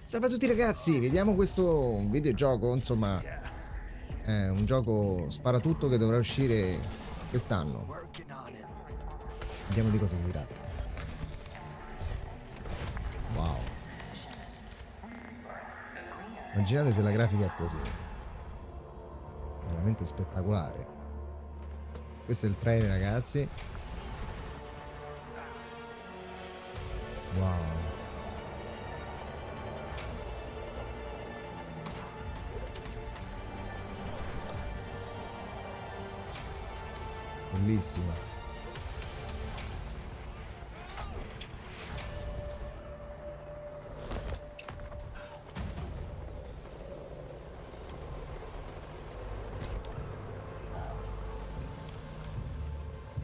Salve a tutti ragazzi, vediamo questo videogioco, insomma, è un gioco sparatutto che dovrà uscire quest'anno. Vediamo di cosa si tratta. Wow. Immaginate se la grafica è così. Veramente spettacolare. Questo è il trailer ragazzi. Wow. Bellissimo.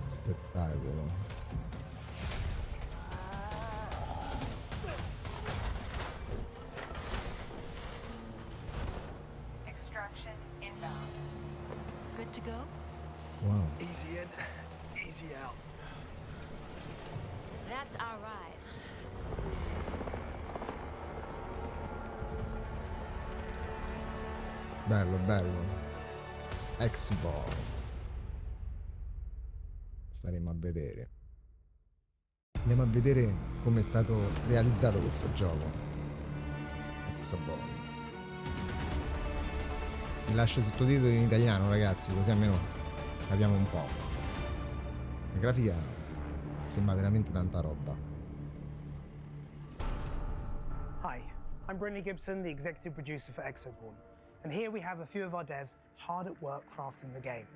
Spettacolo. Extraction inbound. Good to go? Wow. Easy in, easy out. That's our ride. Bello, bello. Exoborne. Staremo a vedere. Andiamo a vedere come è stato realizzato questo gioco. Exoborne. Vi lascio sottotitoli in italiano ragazzi, così almeno capiamo un po'. La grafica sembra veramente tanta roba. Hi, I'm Brindley Gibson, the executive producer for Exoborne. And here we have a few of our devs hard at work crafting the game.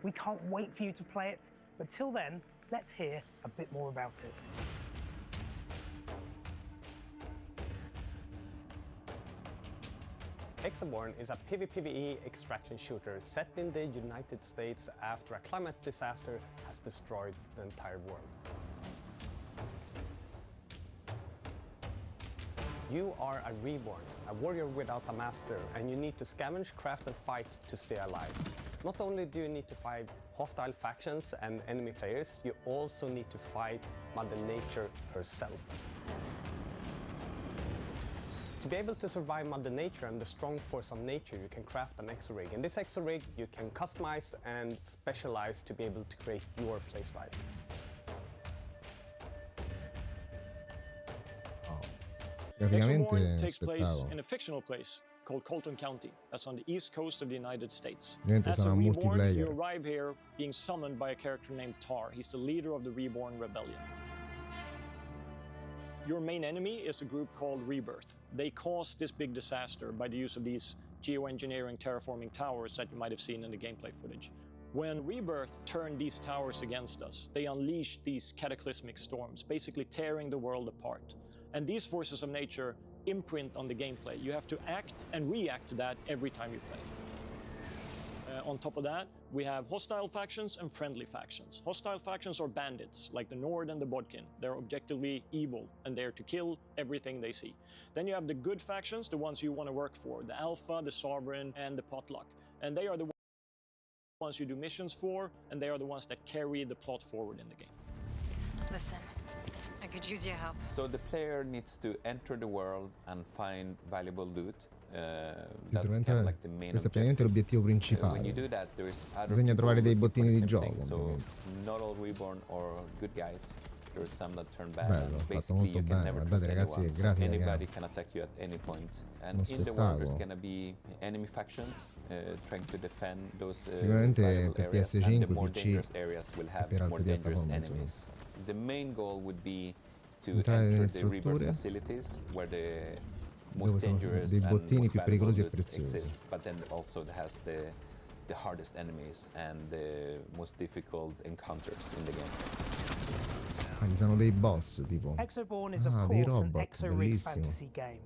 We can't wait for you to play it, but till then, let's hear a bit more about it. Exoborne is a PvPvE extraction shooter set in the United States after a climate disaster has destroyed the entire world. You are a reborn, a warrior without a master, and you need to scavenge, craft and fight to stay alive. Not only do you need to fight hostile factions and enemy players, you also need to fight Mother Nature herself. To be able to survive Mother Nature and the strong force of nature, you can craft an exo-rig. In this exo-rig, you can customize and specialize to be able to create your playstyle. Graficamente takes place spettacolo. in a fictional place called Colton County. That's on the east coast of the United States. Ovviamente As a sarà reborn, multiplayer. you arrive here being summoned by a character named Tar. He's the leader of the Reborn Rebellion. Your main enemy is a group called Rebirth. They caused this big disaster by the use of these geoengineering terraforming towers that you might have seen in the gameplay footage. When Rebirth turned these towers against us, they unleashed these cataclysmic storms, basically tearing the world apart. And these forces of nature imprint on the gameplay. You have to act and react to that every time you play. On top of that, we have hostile factions and friendly factions. Hostile factions are bandits, like the Nord and the Bodkin. They're objectively evil, and they're to kill everything they see. Then you have the good factions, the ones you want to work for, the Alpha, the Sovereign, and the Potluck. And they are the ones you do missions for, and they are the ones that carry the plot forward in the game. Listen, I could use your help. So the player needs to enter the world and find valuable loot. Sì, questo è praticamente l'obiettivo principale. Bisogna trovare dei bottini di gioco. Bello, fatto molto bene. Guardate ragazzi che grafica che ha. Uno spettacolo. Sicuramente per PS5, PC e per altre piattaforme. Entrare nelle strutture dove sono dei bottini più pericolosi e preziosi. The hardest enemies and the most difficult encounters in the game. Ah, ci sono dei boss tipo. Exoborne is of dei course an robot, exo-rig bellissimo. fantasy game.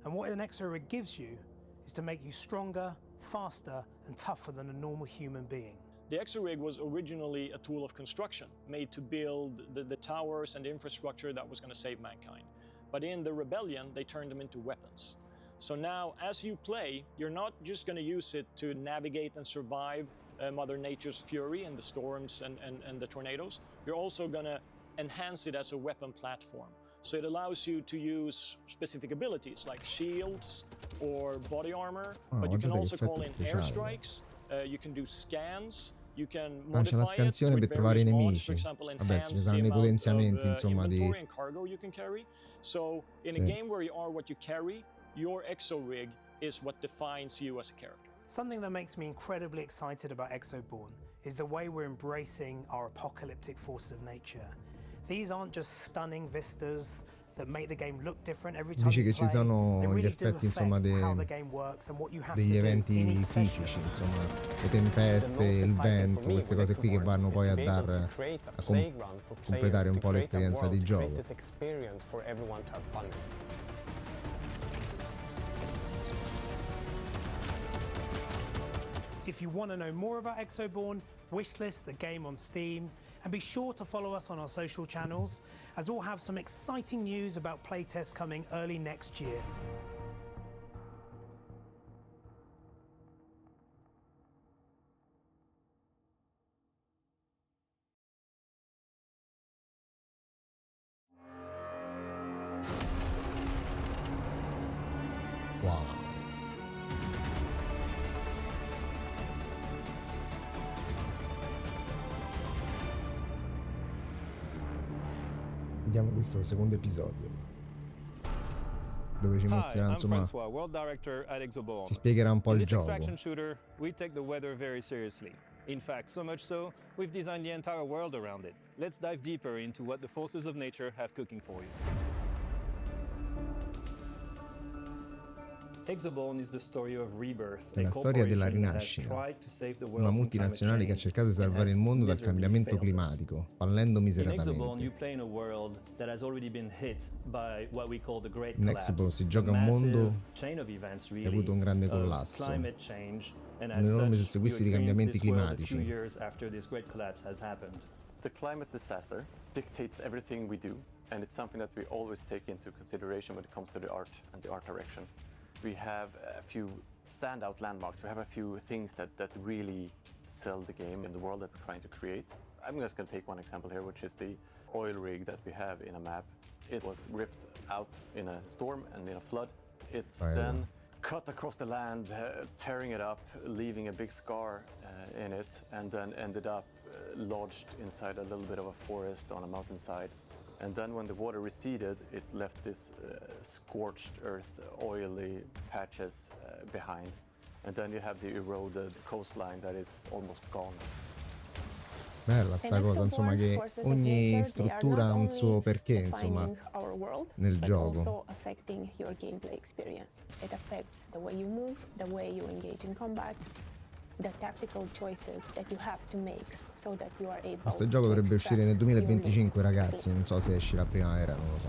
And what an exo-rig gives you is to make you stronger, faster and tougher than a normal human being. The exo-rig was originally a tool of construction, made to build the towers and the infrastructure that was going to save mankind. But in the rebellion, they turned them into weapons. So now, as you play, you're not just going to use it to navigate and survive Mother Nature's fury and the storms and the tornadoes. You're also going to enhance it as a weapon platform. So it allows you to use specific abilities like shields or body armor, but you can also call in airstrikes, you can do scans, you can c'è la modify it scansione with per trovare i various mods, nemici. for example, Vabbè, ci enhance saranno the i amount potenziamenti, of insomma, di... inventory and cargo you can carry. So in a Sì. game where you are what you carry, your exo rig is what defines you as a character. Something that makes me incredibly excited about Exoborne is the way we're embracing our apocalyptic forces of nature. These aren't just stunning vistas that make the game look different every time Dici you che ci play. sono They gli really do effetti, insomma, affect how the game works and what you have to degli do in eventi each fisici, session. insomma, le tempeste, il vento, queste cose qui che vanno poi a dar a completare un po' l'esperienza di gioco. If you want to know more about Exoborne, wishlist the game on Steam, and be sure to follow us on our social channels, as we'll have some exciting news about playtests coming early next year. Wow. Vediamo questo secondo episodio, dove ci mostrerà, insomma, ci spiegherà un po' il gioco. Shooter, we take the weather very seriously. In fact, so much so, we've designed the entire world around it. Let's dive deeper into what the forces of nature have cooking for you. Exoborne is the story of rebirth, È la storia della rinascita, una multinazionale che ha cercato di salvare il mondo dal cambiamento climatico, fallendo miseratamente. In Exoborne si gioca un mondo che ha avuto un grande collasso, un enorme susseguirsi di cambiamenti climatici. The climate disaster dictates everything we do, and it's something that we always take into consideration when it comes to the art and the art direction. We have a few standout landmarks. We have a few things that really sell the game in the world that we're trying to create. I'm just going to take one example here, which is the oil rig that we have in a map. It was ripped out in a storm and in a flood. It's then cut across the land, tearing it up, leaving a big scar in it, and then ended up lodged inside a little bit of a forest on a mountainside. And then when the water receded, it left this scorched earth, oily patches behind. And then you have the eroded coastline that is almost gone. Bella sta cosa, insomma, che ogni struttura ha un suo perché, insomma, nel gioco. Also affecting your gameplay experience. It affects the way you move, the way you engage in combat, the tactical choices that you have to make so that you are able. Questo gioco dovrebbe uscire nel 2025, ragazzi, non so se esce primavera, non lo so.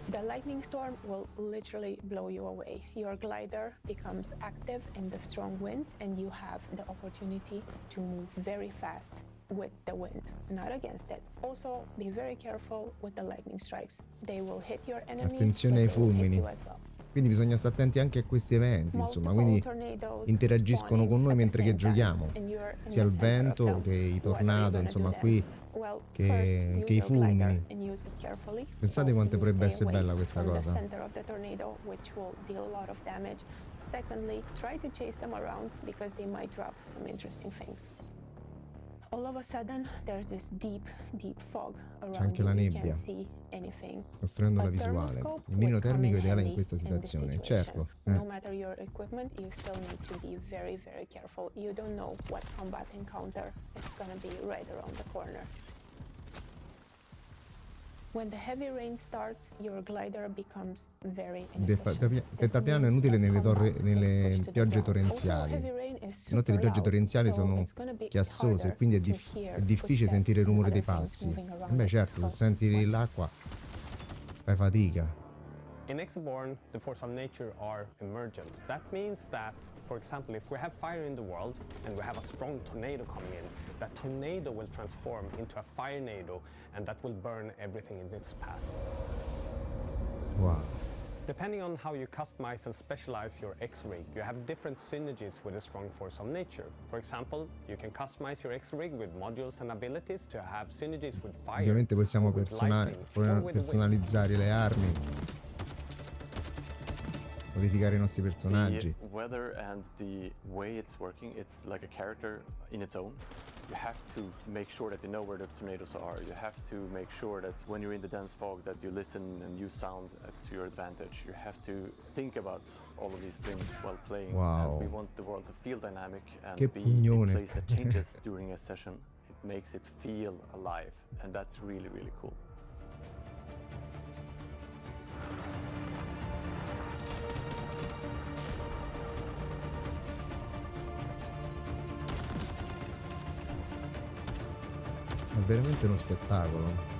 The lightning storm will literally blow you away. Your glider becomes active in the strong wind and you have the opportunity to move very fast with the wind, not against it. Also, be very careful with the lightning strikes. They will hit your enemies, attenzione ai but they will hit fulmini. you as well. Quindi bisogna stare attenti anche a questi eventi, insomma, quindi interagiscono con noi mentre che giochiamo, sia il vento che i tornado, insomma, qui che i fulmini. Pensate quanto potrebbe essere bella questa cosa. All of a sudden, there's this deep fog around C'è anche you. la You nebbia, can't see anything. costruendo la A visuale. thermoscope Il mirino will come termico in ideale in handy questa in this situazione, situation. certo. No matter your equipment, you still need to be very, very careful. You don't know what combat encounter it's gonna be right around the corner. When the heavy rain starts, your glider becomes very inefficient. Deltapiano è inutile nelle piogge torrenziali. Inoltre le piogge torrenziali sono chiassose e quindi è difficile sentire il rumore dei passi. Beh certo, se senti l'acqua fai fatica. In Exoborne, the forces of nature are emergent. That means that, for example, if we have fire in the world and we have a strong tornado coming in, that tornado will transform into a firenado and that will burn everything in its path. Wow. Depending on how you customize and specialize your X-Rig, you have different synergies with a strong force of nature. For example, you can customize your X-Rig with modules and abilities to have synergies with fire. Ovviamente possiamo or with lightning, or with wind. personalizzare le armi, modificare i nostri personaggi. The weather and the way it's working, it's like a character in its own. You have to make sure that you know where the tornadoes are. You have to make sure that when you're in the dense fog that you listen and use sound to your advantage. You have to think about all of these things while playing. Wow. And we want the world to feel dynamic and Che be pugnone. a place that changes during a session. It makes it feel alive, and that's really, really cool. È veramente uno spettacolo.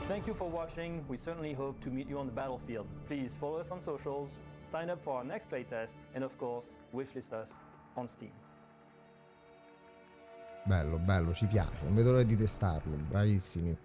Thank you for watching. We certainly hope to meet you on the battlefield. Please follow us on socials, sign up for our next playtest, and of course, wishlist us on Steam. Bello, bello, ci piace. Non vedo l'ora di testarlo. Bravissimi.